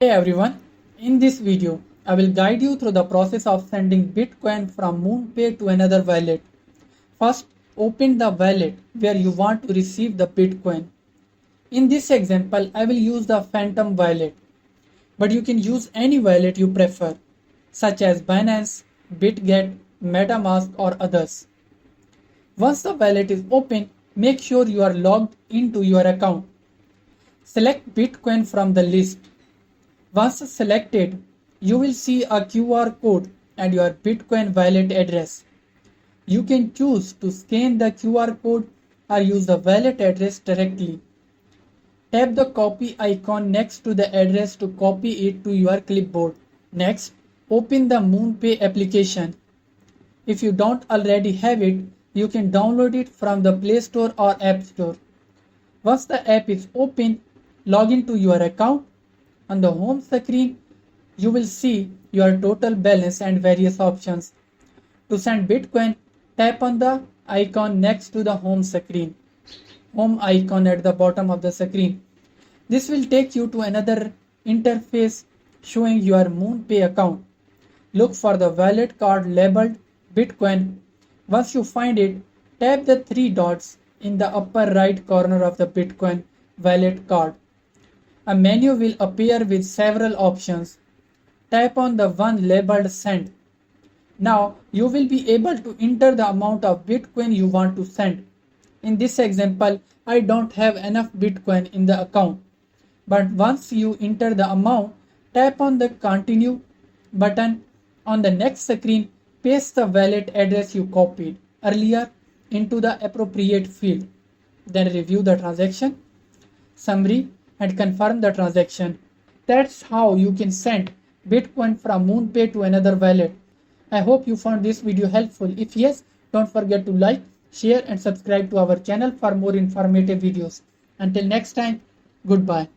Hey everyone, in this video, I will guide you through the process of sending Bitcoin from Moonpay to another wallet. First, open the wallet where you want to receive the Bitcoin. In this example, I will use the Phantom wallet, but you can use any wallet you prefer, such as Binance, BitGet, MetaMask or others. Once the wallet is open, make sure you are logged into your account. Select Bitcoin from the list. Once selected, you will see a QR code and your Bitcoin wallet address. You can choose to scan the QR code or use the wallet address directly. Tap the copy icon next to the address to copy it to your clipboard. Next, open the Moonpay application. If you don't already have it, you can download it from the Play Store or App Store. Once the app is open, log into your account. On the home screen, you will see your total balance and various options. To send Bitcoin, tap on the icon next to the home screen. Home icon at the bottom of the screen. This will take you to another interface showing your Moonpay account. Look for the wallet card labeled Bitcoin. Once you find it, tap the three dots in the upper right corner of the Bitcoin wallet card. A menu will appear with several options. Tap on the one labeled Send. Now you will be able to enter the amount of Bitcoin you want to send. In this example, I don't have enough Bitcoin in the account. But once you enter the amount, tap on the Continue button. On the next screen, paste the wallet address you copied earlier into the appropriate field. Then review the transaction, summary, and confirm the transaction. That's how you can send Bitcoin from Moonpay to another wallet. I hope you found this video helpful. If yes, don't forget to like, share and subscribe to our channel for more informative videos. Until next time, goodbye.